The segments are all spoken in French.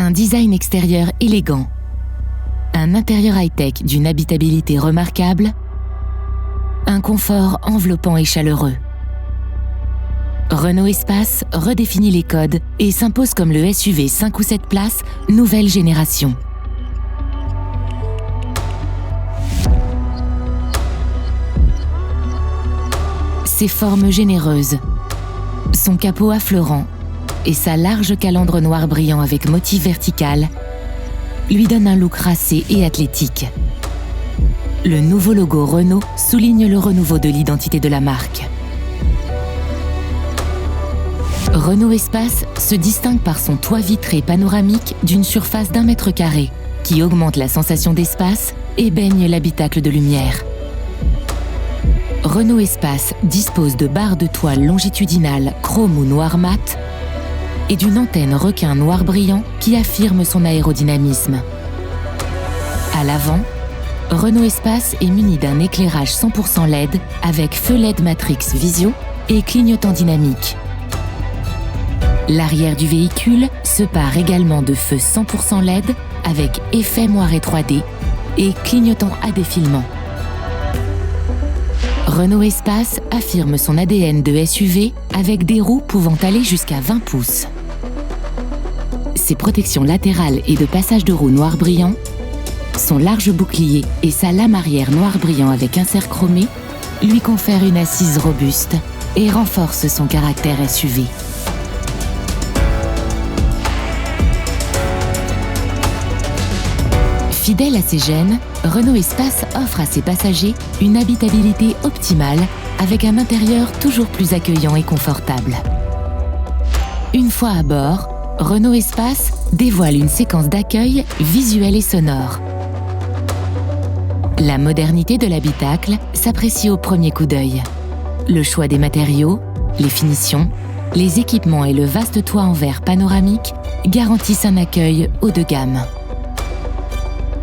Un design extérieur élégant, un intérieur high-tech d'une habitabilité remarquable, un confort enveloppant et chaleureux. Renault Espace redéfinit les codes et s'impose comme le SUV 5 ou 7 places nouvelle génération. Ses formes généreuses, son capot affleurant et sa large calandre noir brillant avec motif vertical lui donnent un look racé et athlétique. Le nouveau logo Renault souligne le renouveau de l'identité de la marque. Renault Espace se distingue par son toit vitré panoramique d'une surface d'1 mètre carré qui augmente la sensation d'espace et baigne l'habitacle de lumière. Renault Espace dispose de barres de toile longitudinales chrome ou noir mat et d'une antenne requin noir brillant qui affirme son aérodynamisme. À l'avant, Renault Espace est muni d'un éclairage 100% LED avec feu LED Matrix Visio et clignotant dynamique. L'arrière du véhicule se pare également de feux 100% LED avec effet moiré 3D et clignotant à défilement. Renault Espace affirme son ADN de SUV avec des roues pouvant aller jusqu'à 20 pouces. Ses protections latérales et de passage de roues noir brillant, son large bouclier et sa lame arrière noir brillant avec insert chromé lui confèrent une assise robuste et renforcent son caractère SUV. Fidèle à ses gènes, Renault Espace offre à ses passagers une habitabilité optimale avec un intérieur toujours plus accueillant et confortable. Une fois à bord, Renault Espace dévoile une séquence d'accueil visuelle et sonore. La modernité de l'habitacle s'apprécie au premier coup d'œil. Le choix des matériaux, les finitions, les équipements et le vaste toit en verre panoramique garantissent un accueil haut de gamme.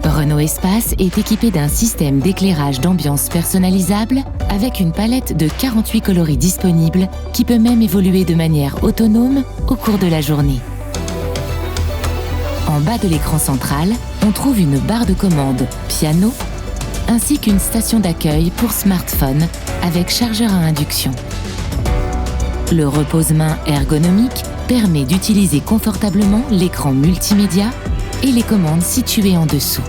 Renault Espace est équipé d'un système d'éclairage d'ambiance personnalisable avec une palette de 48 coloris disponibles qui peut même évoluer de manière autonome au cours de la journée. En bas de l'écran central, on trouve une barre de commande piano ainsi qu'une station d'accueil pour smartphone avec chargeur à induction. Le repose-main ergonomique permet d'utiliser confortablement l'écran multimédia et les commandes situées en dessous.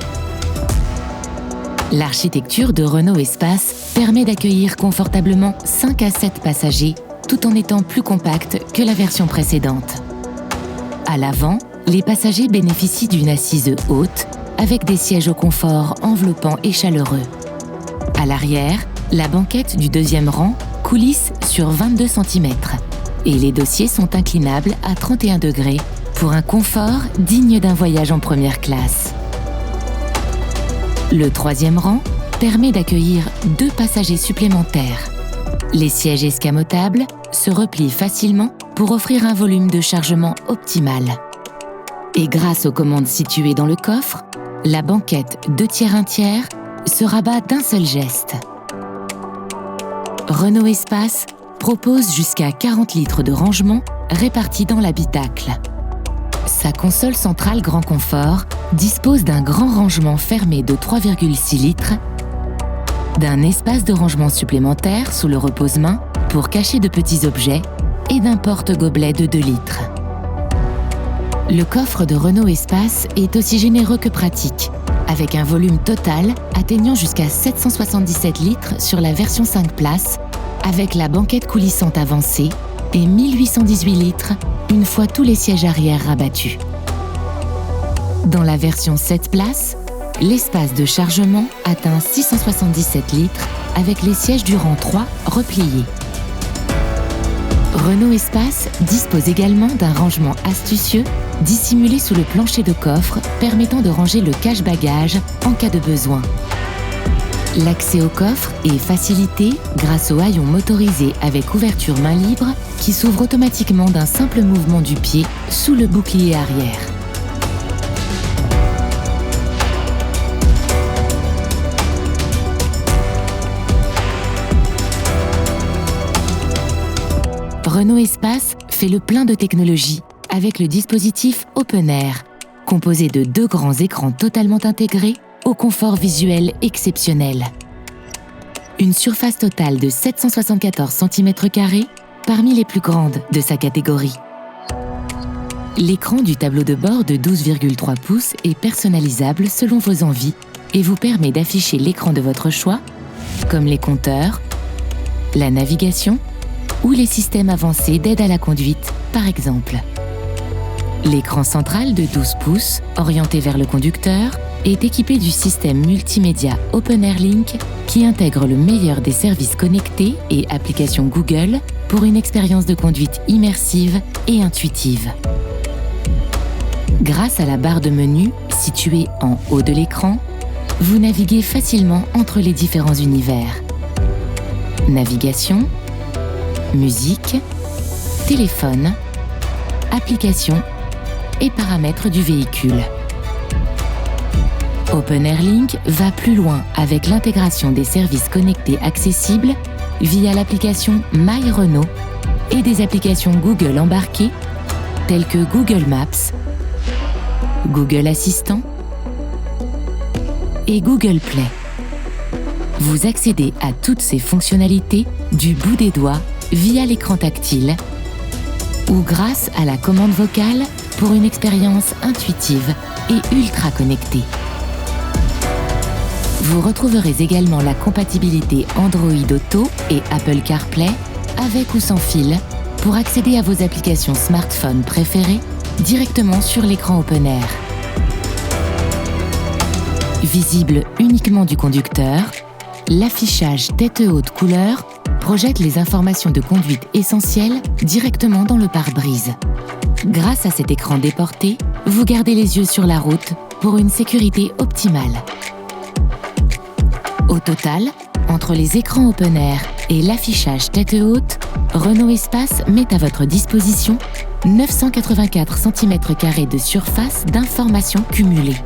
L'architecture de Renault Espace permet d'accueillir confortablement 5 à 7 passagers tout en étant plus compacte que la version précédente. À l'avant, les passagers bénéficient d'une assise haute avec des sièges au confort enveloppant et chaleureux. À l'arrière, la banquette du deuxième rang coulisse sur 22 cm et les dossiers sont inclinables à 31 degrés pour un confort digne d'un voyage en première classe. Le troisième rang permet d'accueillir 2 passagers supplémentaires. Les sièges escamotables se replient facilement pour offrir un volume de chargement optimal. Et grâce aux commandes situées dans le coffre, la banquette 2/3 se rabat d'un seul geste. Renault Espace propose jusqu'à 40 litres de rangement répartis dans l'habitacle. Sa console centrale Grand Confort dispose d'un grand rangement fermé de 3,6 litres, d'un espace de rangement supplémentaire sous le repose-main pour cacher de petits objets et d'un porte-gobelet de 2 litres. Le coffre de Renault Espace est aussi généreux que pratique, avec un volume total atteignant jusqu'à 777 litres sur la version 5 places, avec la banquette coulissante avancée et 1818 litres une fois tous les sièges arrière rabattus. Dans la version 7 places, l'espace de chargement atteint 677 litres avec les sièges du rang 3 repliés. Renault Espace dispose également d'un rangement astucieux dissimulé sous le plancher de coffre permettant de ranger le cache-bagages en cas de besoin. L'accès au coffre est facilité grâce au haillon motorisé avec ouverture main libre qui s'ouvre automatiquement d'un simple mouvement du pied sous le bouclier arrière. Renault Espace fait le plein de technologie avec le dispositif Open Air, composé de 2 grands écrans totalement intégrés au confort visuel exceptionnel. Une surface totale de 774 cm², parmi les plus grandes de sa catégorie. L'écran du tableau de bord de 12,3 pouces est personnalisable selon vos envies et vous permet d'afficher l'écran de votre choix, comme les compteurs, la navigation ou les systèmes avancés d'aide à la conduite, par exemple. L'écran central de 12 pouces, orienté vers le conducteur, est équipé du système multimédia OpenAirLink qui intègre le meilleur des services connectés et applications Google pour une expérience de conduite immersive et intuitive. Grâce à la barre de menu située en haut de l'écran, vous naviguez facilement entre les différents univers. Navigation, musique, téléphone, applications et paramètres du véhicule. OpenAirLink va plus loin avec l'intégration des services connectés accessibles via l'application My Renault et des applications Google embarquées telles que Google Maps, Google Assistant et Google Play. Vous accédez à toutes ces fonctionnalités du bout des doigts via l'écran tactile ou grâce à la commande vocale pour une expérience intuitive et ultra connectée. Vous retrouverez également la compatibilité Android Auto et Apple CarPlay avec ou sans fil pour accéder à vos applications smartphone préférées directement sur l'écran OpenAir. Visible uniquement du conducteur, l'affichage tête haute couleur projette les informations de conduite essentielles directement dans le pare-brise. Grâce à cet écran déporté, vous gardez les yeux sur la route pour une sécurité optimale. Au total, entre les écrans OpenAir et l'affichage tête haute, Renault Espace met à votre disposition 984 cm² de surface d'informations cumulées.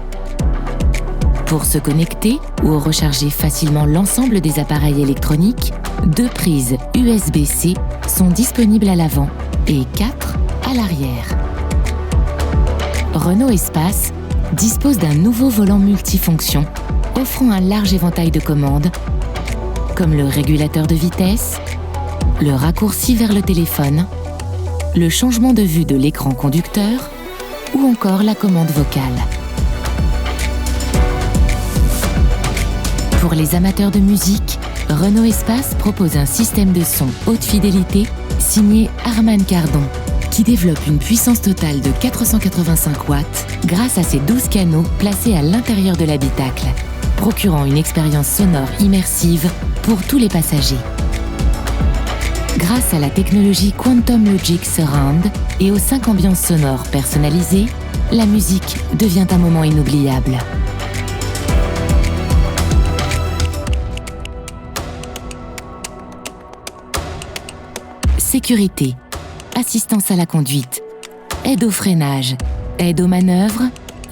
Pour se connecter ou recharger facilement l'ensemble des appareils électroniques, 2 prises USB-C sont disponibles à l'avant et 4 à l'arrière. Renault Espace dispose d'un nouveau volant multifonction offrant un large éventail de commandes comme le régulateur de vitesse, le raccourci vers le téléphone, le changement de vue de l'écran conducteur ou encore la commande vocale. Pour les amateurs de musique, Renault Espace propose un système de son haute fidélité signé Harman Kardon qui développe une puissance totale de 485 watts grâce à ses 12 canaux placés à l'intérieur de l'habitacle, procurant une expérience sonore immersive pour tous les passagers. Grâce à la technologie Quantum Logic Surround et aux 5 ambiances sonores personnalisées, la musique devient un moment inoubliable. Sécurité, assistance à la conduite, aide au freinage, aide aux manœuvres,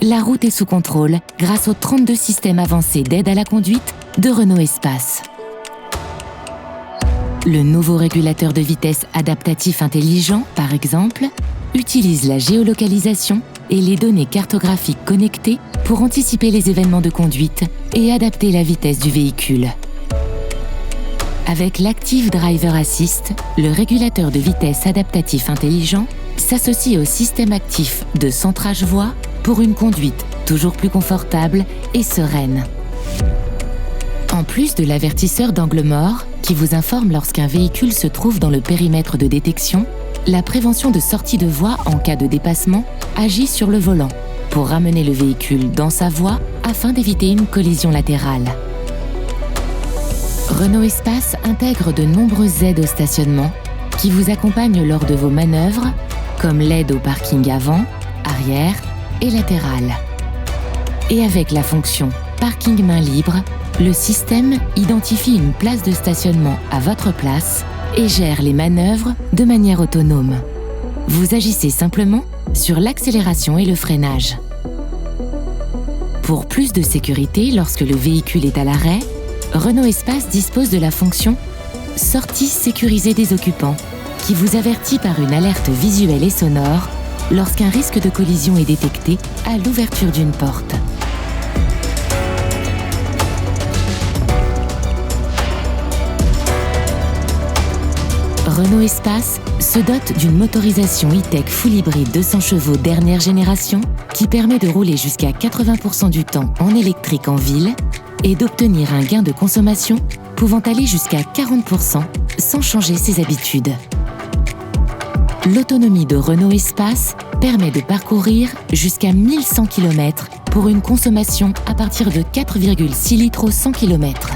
la route est sous contrôle grâce aux 32 systèmes avancés d'aide à la conduite de Renault Espace. Le nouveau régulateur de vitesse adaptatif intelligent, par exemple, utilise la géolocalisation et les données cartographiques connectées pour anticiper les événements de conduite et adapter la vitesse du véhicule. Avec l'Active Driver Assist, le régulateur de vitesse adaptatif intelligent s'associe au système actif de centrage voie pour une conduite toujours plus confortable et sereine. En plus de l'avertisseur d'angle mort qui vous informe lorsqu'un véhicule se trouve dans le périmètre de détection, la prévention de sortie de voie en cas de dépassement agit sur le volant pour ramener le véhicule dans sa voie afin d'éviter une collision latérale. Renault Espace intègre de nombreuses aides au stationnement qui vous accompagnent lors de vos manœuvres, comme l'aide au parking avant, arrière et latéral. Et avec la fonction Parking main libre, le système identifie une place de stationnement à votre place et gère les manœuvres de manière autonome. Vous agissez simplement sur l'accélération et le freinage. Pour plus de sécurité lorsque le véhicule est à l'arrêt, Renault Espace dispose de la fonction « Sortie sécurisée des occupants » qui vous avertit par une alerte visuelle et sonore lorsqu'un risque de collision est détecté à l'ouverture d'une porte. Renault Espace se dote d'une motorisation e-tech full hybride 200 chevaux dernière génération qui permet de rouler jusqu'à 80% du temps en électrique en ville et d'obtenir un gain de consommation pouvant aller jusqu'à 40% sans changer ses habitudes. L'autonomie de Renault Espace permet de parcourir jusqu'à 1100 km pour une consommation à partir de 4,6 litres au 100 km.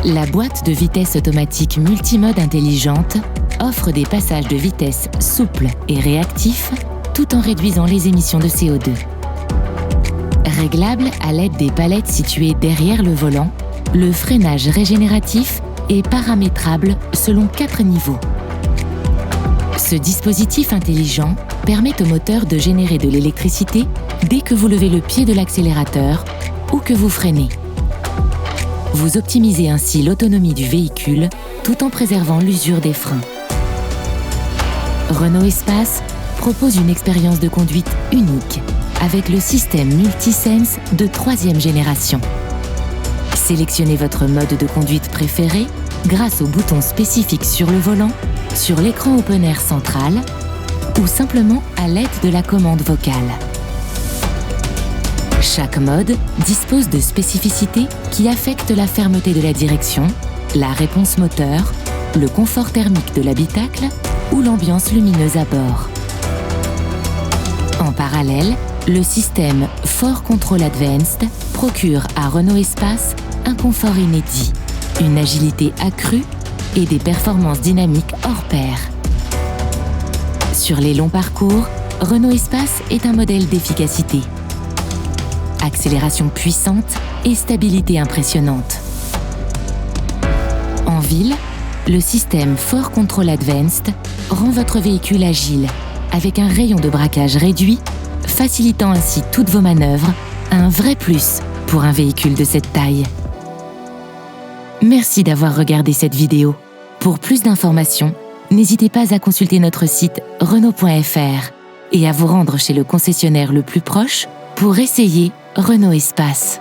La boîte de vitesse automatique multimode intelligente offre des passages de vitesse souples et réactifs tout en réduisant les émissions de CO2. Réglable à l'aide des palettes situées derrière le volant, le freinage régénératif est paramétrable selon 4 niveaux. Ce dispositif intelligent permet au moteur de générer de l'électricité dès que vous levez le pied de l'accélérateur ou que vous freinez. Vous optimisez ainsi l'autonomie du véhicule tout en préservant l'usure des freins. Renault Espace propose une expérience de conduite unique avec le système Multisense de 3e génération. Sélectionnez votre mode de conduite préféré grâce aux boutons spécifiques sur le volant, sur l'écran Open Air central ou simplement à l'aide de la commande vocale. Chaque mode dispose de spécificités qui affectent la fermeté de la direction, la réponse moteur, le confort thermique de l'habitacle ou l'ambiance lumineuse à bord. En parallèle, le système 4Control Advanced procure à Renault Espace un confort inédit, une agilité accrue et des performances dynamiques hors pair. Sur les longs parcours, Renault Espace est un modèle d'efficacité. Accélération puissante et stabilité impressionnante. En ville, le système 4Control Advanced rend votre véhicule agile avec un rayon de braquage réduit, facilitant ainsi toutes vos manœuvres, un vrai plus pour un véhicule de cette taille. Merci d'avoir regardé cette vidéo. Pour plus d'informations, n'hésitez pas à consulter notre site renault.fr et à vous rendre chez le concessionnaire le plus proche pour essayer Renault Espace.